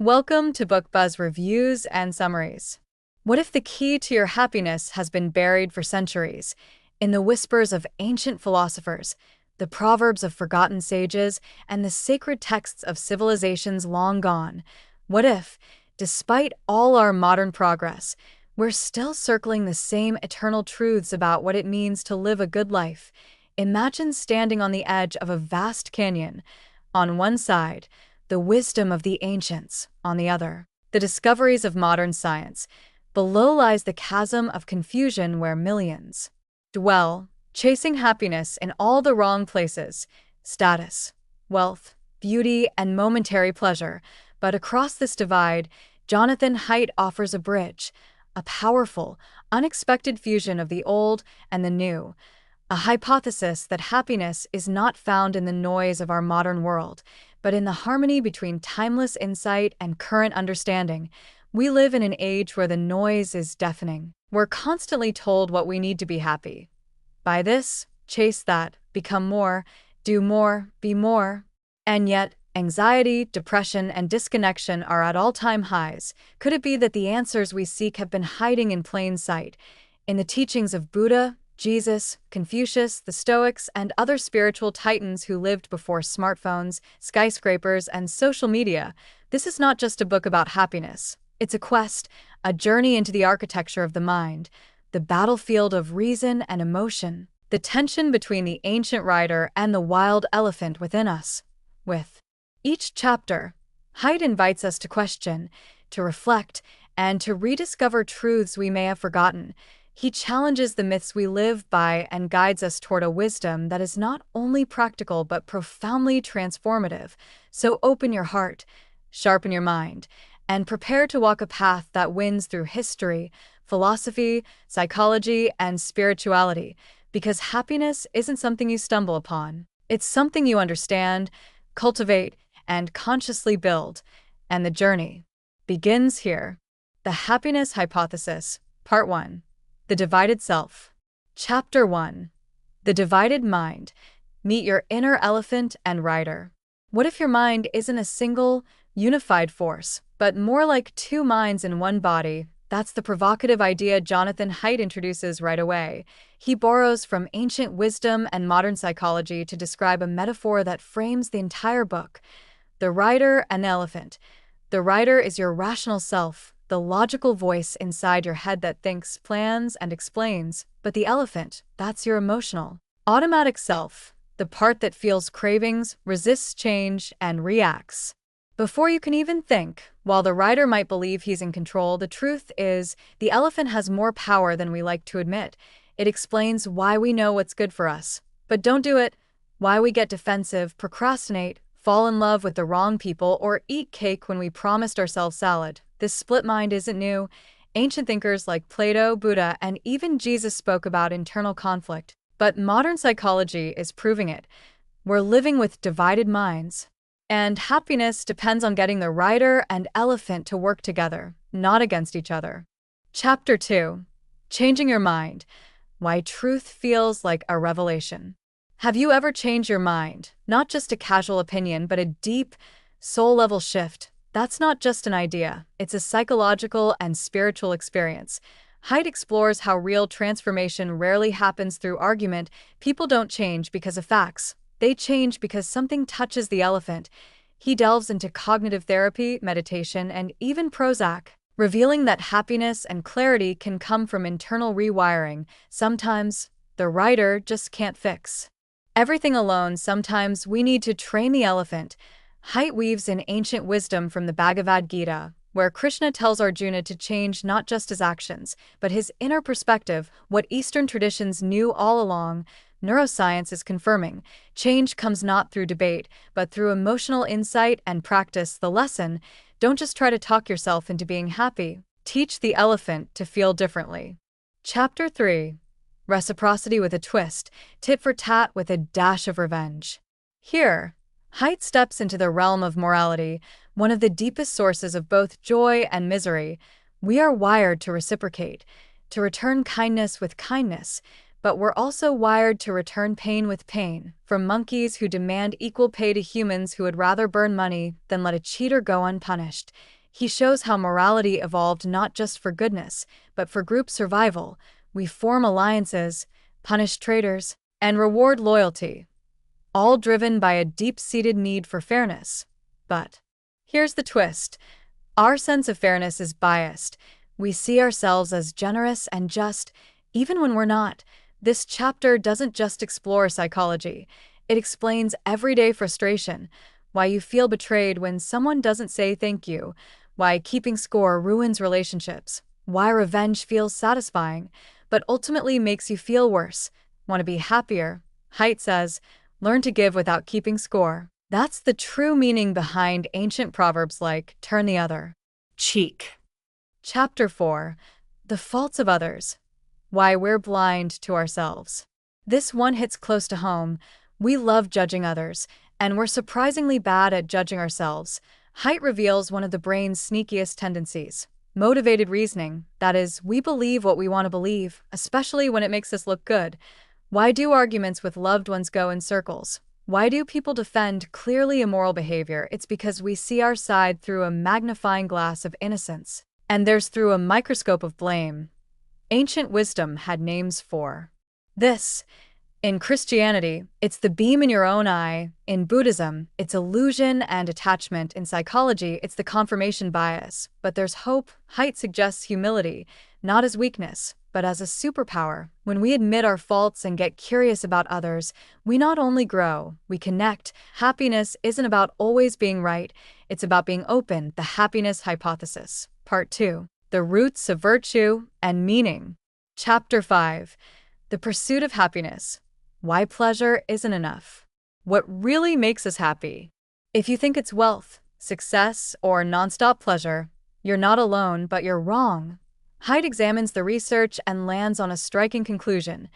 Welcome to Book Buzz Reviews and Summaries. What if the key to your happiness has been buried for centuries in the whispers of ancient philosophers, the proverbs of forgotten sages, and the sacred texts of civilizations long gone? What if, despite all our modern progress, we're still circling the same eternal truths about what it means to live a good life? Imagine standing on the edge of a vast canyon. On one side, the wisdom of the ancients; on the other, the discoveries of modern science. Below lies the chasm of confusion where millions dwell, chasing happiness in all the wrong places: status, wealth, beauty, and momentary pleasure. But across this divide, Jonathan Haidt offers a bridge, a powerful, unexpected fusion of the old and the new, a hypothesis that happiness is not found in the noise of our modern world, but in the harmony between timeless insight and current understanding. We live in an age where the noise is deafening. We're constantly told what we need to be happy. Buy this, chase that, become more, do more, be more. And yet, anxiety, depression, and disconnection are at all-time highs. Could it be that the answers we seek have been hiding in plain sight, in the teachings of Buddha, Jesus, Confucius, the Stoics, and other spiritual titans who lived before smartphones, skyscrapers, and social media? This is not just a book about happiness. It's a quest, a journey into the architecture of the mind, the battlefield of reason and emotion, the tension between the ancient writer and the wild elephant within us. With each chapter, Haidt invites us to question, to reflect, and to rediscover truths we may have forgotten. He challenges the myths we live by and guides us toward a wisdom that is not only practical but profoundly transformative. So open your heart, sharpen your mind, and prepare to walk a path that winds through history, philosophy, psychology, and spirituality. Because happiness isn't something you stumble upon. It's something you understand, cultivate, and consciously build. And the journey begins here. The Happiness Hypothesis, Part 1. The Divided Self. Chapter 1. The Divided Mind. Meet your inner elephant and rider. What if your mind isn't a single, unified force, but more like two minds in one body? That's the provocative idea Jonathan Haidt introduces right away. He borrows from ancient wisdom and modern psychology to describe a metaphor that frames the entire book: the rider and the elephant. The rider is your rational self, the logical voice inside your head that thinks, plans, and explains. But the elephant, that's your emotional, automatic self, the part that feels cravings, resists change, and reacts before you can even think. While the rider might believe he's in control, the truth is the elephant has more power than we like to admit. It explains why we know what's good for us, but don't do it, why we get defensive, procrastinate, fall in love with the wrong people, or eat cake when we promised ourselves salad. This split mind isn't new. Ancient thinkers like Plato, Buddha, and even Jesus spoke about internal conflict. But modern psychology is proving it. We're living with divided minds. And happiness depends on getting the rider and elephant to work together, not against each other. Chapter 2. Changing Your Mind. Why Truth Feels Like a Revelation. Have you ever changed your mind? Not just a casual opinion, but a deep, soul-level shift. That's not just an idea. It's a psychological and spiritual experience. Haidt explores how real transformation rarely happens through argument. People don't change because of facts. They change because something touches the elephant. He delves into cognitive therapy, meditation, and even Prozac, revealing that happiness and clarity can come from internal rewiring. Sometimes the rider just can't fix everything alone. Sometimes we need to train the elephant. Haidt weaves in ancient wisdom from the Bhagavad Gita, where Krishna tells Arjuna to change not just his actions, but his inner perspective, what Eastern traditions knew all along. Neuroscience is confirming. Change comes not through debate, but through emotional insight and practice. The lesson: don't just try to talk yourself into being happy. Teach the elephant to feel differently. Chapter 3. Reciprocity with a Twist. Tit for tat with a dash of revenge. Here, Haidt steps into the realm of morality, one of the deepest sources of both joy and misery. We are wired to reciprocate, to return kindness with kindness. but we're also wired to return pain with pain, from monkeys who demand equal pay to humans who would rather burn money than let a cheater go unpunished. He shows how morality evolved not just for goodness, but for group survival. We form alliances, punish traitors, and reward loyalty, all driven by a deep-seated need for fairness. But here's the twist. Our sense of fairness is biased. We see ourselves as generous and just, even when we're not. This chapter doesn't just explore psychology. It explains everyday frustration, why you feel betrayed when someone doesn't say thank you, why keeping score ruins relationships, why revenge feels satisfying, but ultimately makes you feel worse. Want to be happier? Haidt says, learn to give without keeping score. That's the true meaning behind ancient proverbs like, turn the other cheek. Chapter 4. The Faults of Others. Why we're blind to ourselves. This one hits close to home. We love judging others, and we're surprisingly bad at judging ourselves. Haidt reveals one of the brain's sneakiest tendencies. Motivated reasoning. That is, we believe what we want to believe, especially when it makes us look good. Why do arguments with loved ones go in circles? Why do people defend clearly immoral behavior? It's because we see our side through a magnifying glass of innocence, and theirs through a microscope of blame. Ancient wisdom had names for this. In Christianity, it's the beam in your own eye. In Buddhism, it's illusion and attachment. In psychology, it's the confirmation bias. But there's hope. Haidt suggests humility, not as weakness, but as a superpower. When we admit our faults and get curious about others, we not only grow, we connect. Happiness isn't about always being right, it's about being open. The Happiness Hypothesis. Part 2. The Roots of Virtue and Meaning. Chapter 5. The Pursuit of Happiness. Why pleasure isn't enough. What really makes us happy? If you think it's wealth, success, or nonstop pleasure, you're not alone, but you're wrong. Haidt examines the research and lands on a striking conclusion.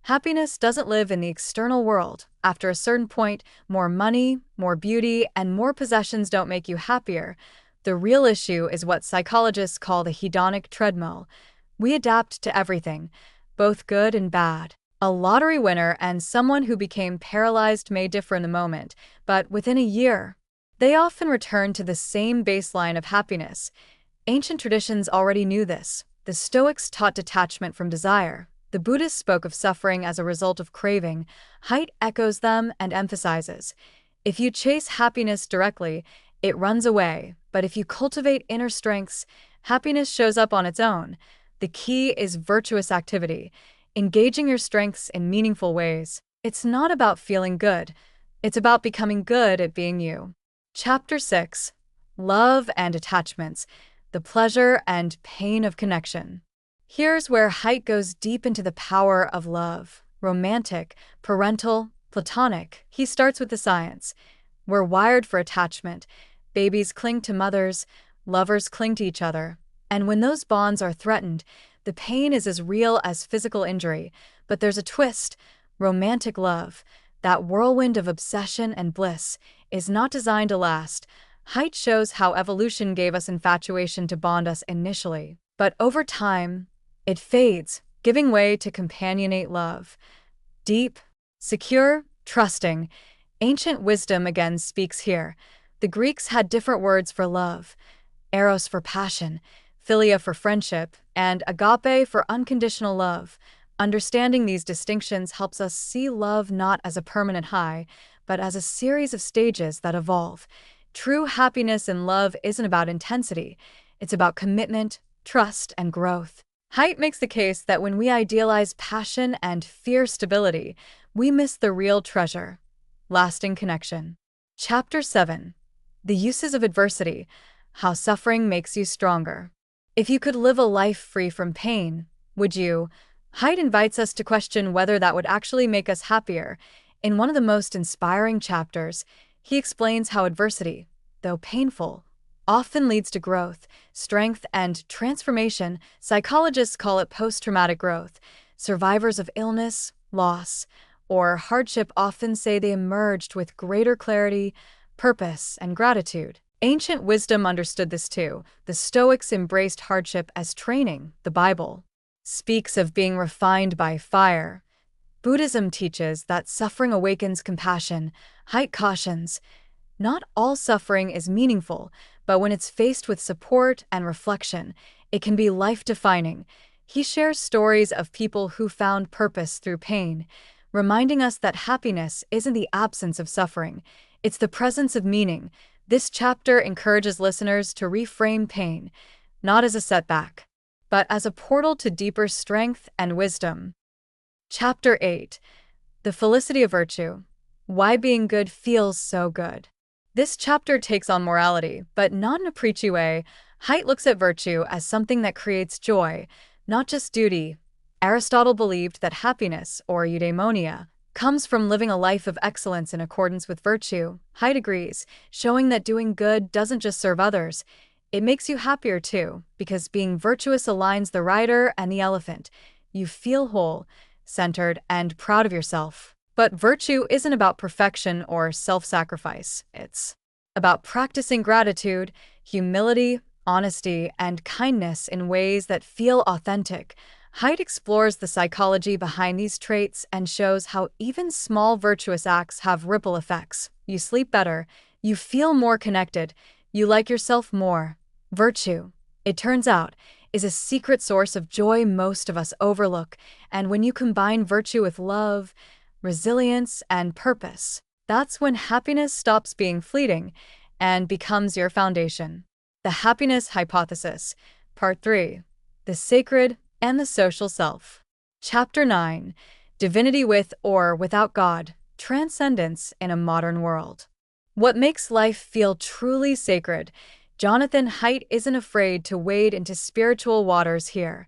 Happiness doesn't live in the external world. After a certain point, more money, more beauty, and more possessions don't make you happier. The real issue is what psychologists call the hedonic treadmill. We adapt to everything, both good and bad. A lottery winner and someone who became paralyzed may differ in the moment, but within a year, they often return to the same baseline of happiness. Ancient traditions already knew this. The Stoics taught detachment from desire. The Buddhists spoke of suffering as a result of craving. Haidt echoes them and emphasizes, if you chase happiness directly, it runs away, but if you cultivate inner strengths, happiness shows up on its own. The key is virtuous activity, engaging your strengths in meaningful ways. It's not about feeling good, it's about becoming good at being you. Chapter 6. Love and Attachments. The Pleasure and Pain of Connection. Here's where Haidt goes deep into the power of love. Romantic, parental, platonic. He starts with the science. We're wired for attachment. Babies cling to mothers, lovers cling to each other. And when those bonds are threatened, the pain is as real as physical injury. But there's a twist. Romantic love, that whirlwind of obsession and bliss, is not designed to last. Haidt shows how evolution gave us infatuation to bond us initially. But over time, it fades, giving way to companionate love. Deep, secure, trusting. Ancient wisdom again speaks here. The Greeks had different words for love. Eros for passion, philia for friendship, and agape for unconditional love. Understanding these distinctions helps us see love not as a permanent high, but as a series of stages that evolve. True happiness in love isn't about intensity. It's about commitment, trust, and growth. Haidt makes the case that when we idealize passion and fear stability, we miss the real treasure: lasting connection. Chapter 7. The Uses of Adversity. How Suffering Makes You Stronger. If you could live a life free from pain, would you? Haidt invites us to question whether that would actually make us happier. In one of the most inspiring chapters, he explains how adversity, though painful, often leads to growth, strength, and transformation. Psychologists call it post-traumatic growth. Survivors of illness, loss, or hardship often say they emerged with greater clarity, purpose, and gratitude. Ancient wisdom understood this too. The Stoics embraced hardship as training. The Bible speaks of being refined by fire. Buddhism teaches that suffering awakens compassion. Haidt cautions, not all suffering is meaningful, but when it's faced with support and reflection, it can be life-defining. He shares stories of people who found purpose through pain, reminding us that happiness isn't the absence of suffering, it's the presence of meaning. This chapter encourages listeners to reframe pain, not as a setback, but as a portal to deeper strength and wisdom. Chapter 8. The Felicity of Virtue. Why being good feels so good. This chapter takes on morality, but not in a preachy way. Haidt looks at virtue as something that creates joy, not just duty. Aristotle believed that happiness, or eudaimonia, comes from living a life of excellence in accordance with virtue. Haidt agrees, showing that doing good doesn't just serve others, it makes you happier too, because being virtuous aligns the rider and the elephant. You feel whole, centered, and proud of yourself. But virtue isn't about perfection or self-sacrifice. It's about practicing gratitude, humility, honesty, and kindness in ways that feel authentic. Haidt explores the psychology behind these traits and shows how even small virtuous acts have ripple effects. You sleep better, you feel more connected, you like yourself more. Virtue, it turns out, is a secret source of joy most of us overlook, and when you combine virtue with love, resilience, and purpose, that's when happiness stops being fleeting and becomes your foundation. The Happiness Hypothesis, Part 3. The Sacred and the Social Self. Chapter 9. Divinity with or without God, Transcendence in a Modern World. What makes life feel truly sacred? Jonathan Haidt isn't afraid to wade into spiritual waters here.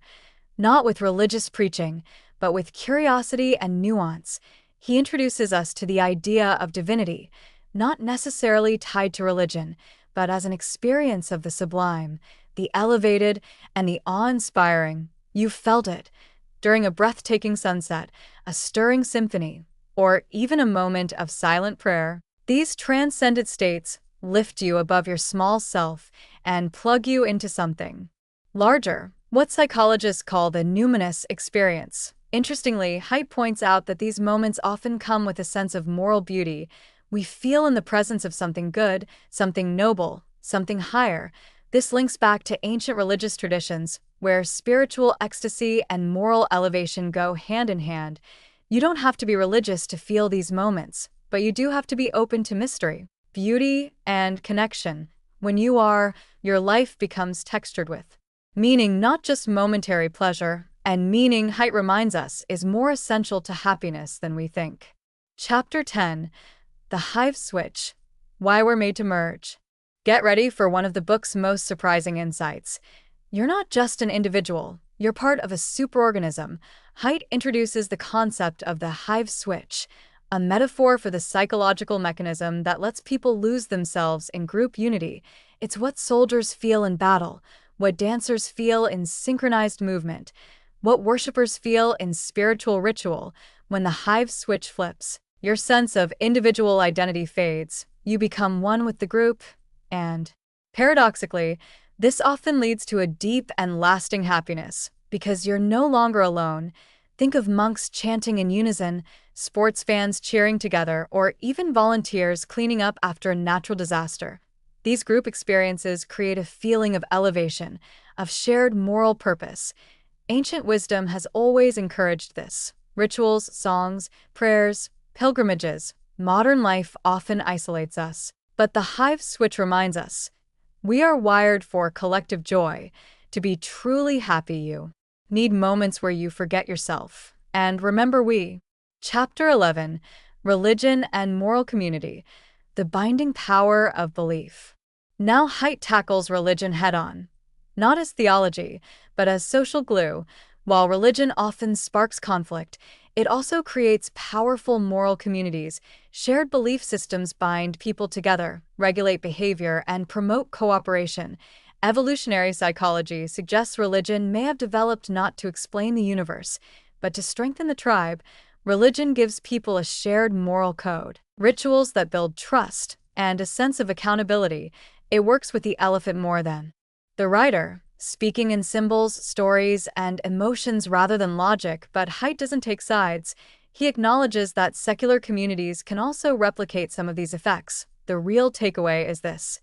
Not with religious preaching, but with curiosity and nuance. He introduces us to the idea of divinity, not necessarily tied to religion, but as an experience of the sublime, the elevated, and the awe-inspiring. You felt it during a breathtaking sunset, a stirring symphony, or even a moment of silent prayer. These transcendent states lift you above your small self and plug you into something larger, what psychologists call the numinous experience. Interestingly, Haidt points out that these moments often come with a sense of moral beauty. We feel in the presence of something good, something noble, something higher. This links back to ancient religious traditions, where spiritual ecstasy and moral elevation go hand in hand. You don't have to be religious to feel these moments, but you do have to be open to mystery, beauty, and connection. When you are, your life becomes textured with meaning, not just momentary pleasure, and meaning, Haidt reminds us, is more essential to happiness than we think. Chapter 10. The Hive Switch. Why We're Made to Merge. Get ready for one of the book's most surprising insights. You're not just an individual, you're part of a superorganism. Haidt introduces the concept of the hive switch, a metaphor for the psychological mechanism that lets people lose themselves in group unity. It's what soldiers feel in battle, what dancers feel in synchronized movement, what worshippers feel in spiritual ritual. When the hive switch flips, your sense of individual identity fades, you become one with the group, and, paradoxically, this often leads to a deep and lasting happiness, because you're no longer alone. Think of monks chanting in unison, sports fans cheering together, or even volunteers cleaning up after a natural disaster. These group experiences create a feeling of elevation, of shared moral purpose. Ancient wisdom has always encouraged this. Rituals, songs, prayers, pilgrimages. Modern life often isolates us, but the hive switch reminds us, we are wired for collective joy. To be truly happy, you need moments where you forget yourself. And remember we. Chapter 11. Religion and Moral Community. The Binding Power of Belief. Now Haidt tackles religion head-on, not as theology, but as social glue. While religion often sparks conflict, it also creates powerful moral communities. Shared belief systems bind people together, regulate behavior, and promote cooperation. Evolutionary psychology suggests religion may have developed not to explain the universe, but to strengthen the tribe. Religion gives people a shared moral code, rituals that build trust, and a sense of accountability. It works with the elephant more than the rider, speaking in symbols, stories, and emotions rather than logic. But Haidt doesn't take sides. he acknowledges that secular communities can also replicate some of these effects. The real takeaway is this: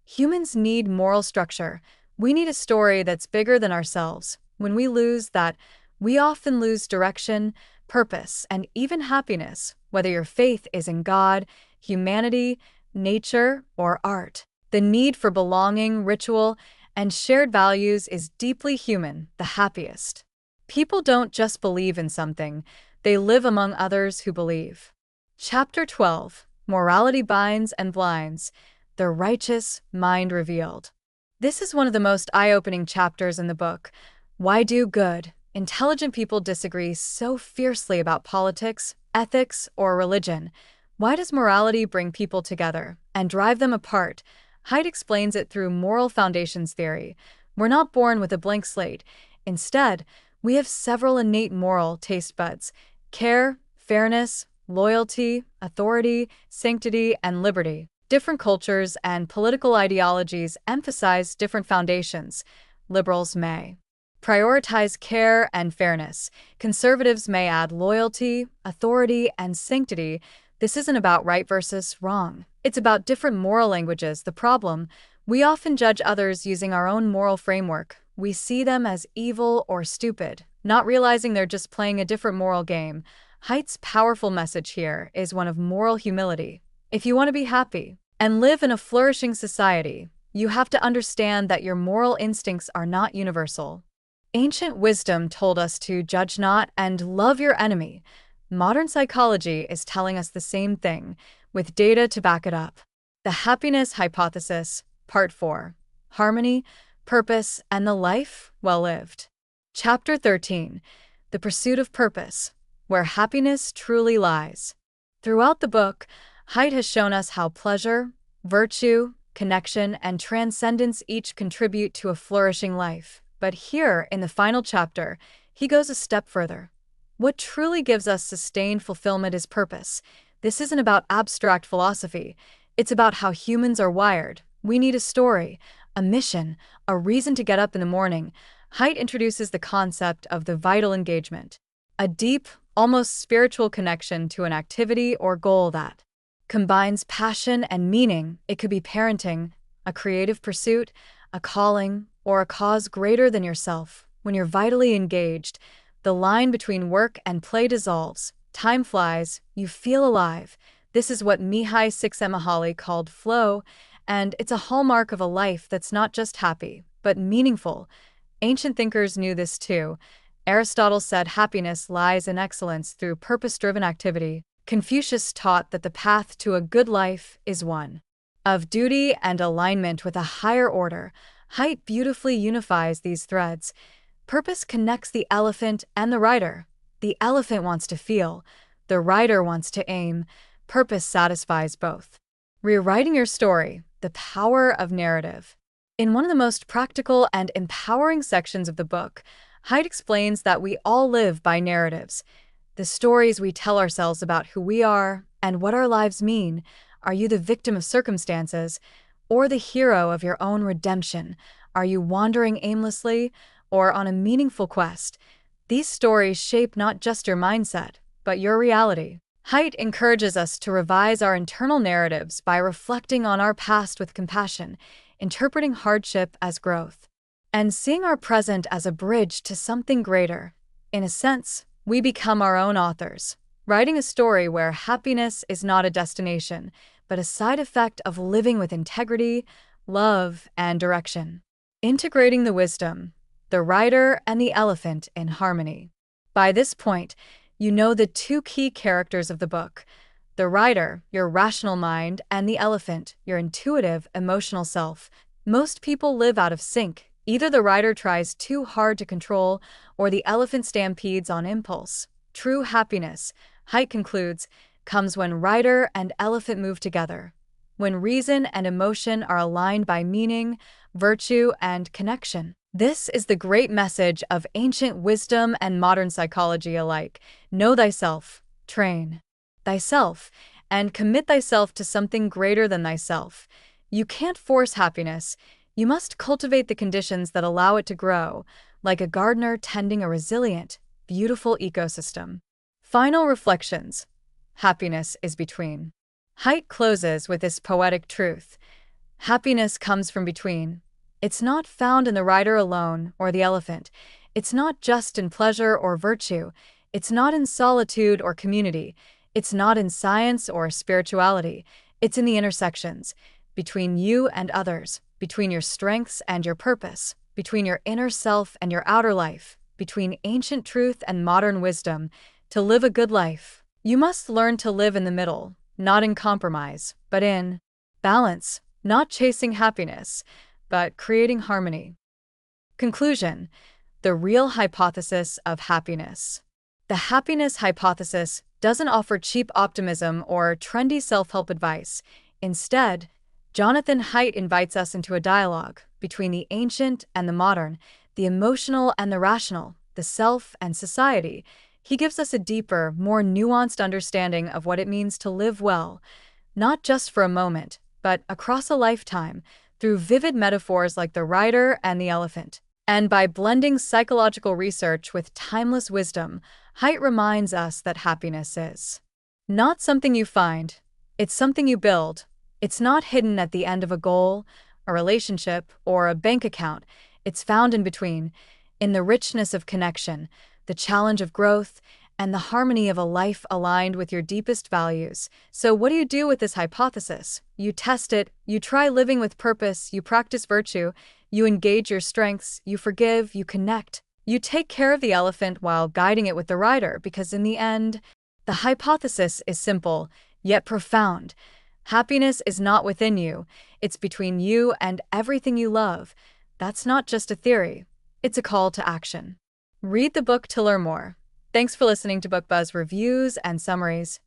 humans need moral structure. We need a story that's bigger than ourselves. When we lose that, we often lose direction, purpose, and even happiness, whether your faith is in God, humanity, nature, or art. The need for belonging, ritual, and shared values is deeply human. The happiest people don't just believe in something, they live among others who believe. Chapter 12: Morality Binds and Blinds, the Righteous Mind Revealed. This is one of the most eye-opening chapters in the book. Why do good, intelligent people disagree so fiercely about politics, ethics, or religion? Why does morality bring people together and drive them apart? Haidt explains it through moral foundations theory. We're not born with a blank slate. Instead, we have several innate moral taste buds: care, fairness, loyalty, authority, sanctity, and liberty. Different cultures and political ideologies emphasize different foundations. Liberals may prioritize care and fairness. Conservatives may add loyalty, authority, and sanctity. This isn't about right versus wrong. It's about different moral languages. The problem: we often judge others using our own moral framework. We see them as evil or stupid, not realizing they're just playing a different moral game. Haidt's powerful message here is one of moral humility. If you want to be happy and live in a flourishing society, you have to understand that your moral instincts are not universal. Ancient wisdom told us to judge not and love your enemy. Modern psychology is telling us the same thing, with data to back it up. The Happiness Hypothesis, Part 4: Harmony, Purpose, and the Life Well Lived. Chapter 13: The Pursuit of Purpose, Where Happiness Truly Lies. Throughout the book, Haidt has shown us how pleasure, virtue, connection, and transcendence each contribute to a flourishing life. But here, in the final chapter, he goes a step further. What truly gives us sustained fulfillment is purpose. This isn't about abstract philosophy. It's about how humans are wired. We need a story, a mission, a reason to get up in the morning. Haidt introduces the concept of the vital engagement, a deep, almost spiritual connection to an activity or goal that combines passion and meaning. It could be parenting, a creative pursuit, a calling, or a cause greater than yourself. When you're vitally engaged, the line between work and play dissolves. Time flies, you feel alive. This is what Mihai Csikszentmihalyi called flow, and it's a hallmark of a life that's not just happy, but meaningful. Ancient thinkers knew this too. Aristotle said happiness lies in excellence through purpose-driven activity. Confucius taught that the path to a good life is one of duty and alignment with a higher order. Haidt beautifully unifies these threads. Purpose connects the elephant and the rider. The elephant wants to feel, the rider wants to aim. Purpose satisfies both. Rewriting your story, the power of narrative. In one of the most practical and empowering sections of the book, Haidt explains that we all live by narratives, the stories we tell ourselves about who we are and what our lives mean. Are you the victim of circumstances or the hero of your own redemption? Are you wandering aimlessly or on a meaningful quest? These stories shape not just your mindset, but your reality. Haidt encourages us to revise our internal narratives by reflecting on our past with compassion, interpreting hardship as growth, and seeing our present as a bridge to something greater. In a sense, we become our own authors, writing a story where happiness is not a destination, but a side effect of living with integrity, love, and direction. Integrating the wisdom, the rider and the elephant in harmony. By this point, you know the two key characters of the book: the rider, your rational mind, and the elephant, your intuitive, emotional self. Most people live out of sync. Either the rider tries too hard to control, or the elephant stampedes on impulse. True happiness, Haidt concludes, comes when rider and elephant move together, when reason and emotion are aligned by meaning, virtue, and connection. This is the great message of ancient wisdom and modern psychology alike. Know thyself, train thyself, and commit thyself to something greater than thyself. You can't force happiness. You must cultivate the conditions that allow it to grow, like a gardener tending a resilient, beautiful ecosystem. Final reflections. Happiness is between. Haidt closes with this poetic truth. Happiness comes from between. It's not found in the rider alone or the elephant. It's not just in pleasure or virtue. It's not in solitude or community. It's not in science or spirituality. It's in the intersections, between you and others, between your strengths and your purpose, between your inner self and your outer life, between ancient truth and modern wisdom. To live a good life, you must learn to live in the middle, not in compromise, but in balance, not chasing happiness, but creating harmony. Conclusion: the real hypothesis of happiness. The happiness hypothesis doesn't offer cheap optimism or trendy self-help advice. Instead, Jonathan Haidt invites us into a dialogue between the ancient and the modern, the emotional and the rational, the self and society. He gives us a deeper, more nuanced understanding of what it means to live well, not just for a moment, but across a lifetime, through vivid metaphors like the rider and the elephant. And by blending psychological research with timeless wisdom, Haidt reminds us that happiness is not something you find, it's something you build. It's not hidden at the end of a goal, a relationship, or a bank account. It's found in between, in the richness of connection, the challenge of growth, and the harmony of a life aligned with your deepest values. So what do you do with this hypothesis? You test it, you try living with purpose, you practice virtue, you engage your strengths, you forgive, you connect. You take care of the elephant while guiding it with the rider, because in the end, the hypothesis is simple, yet profound. Happiness is not within you, it's between you and everything you love. That's not just a theory, it's a call to action. Read the book to learn more. Thanks for listening to BookBuzz Reviews and Summaries.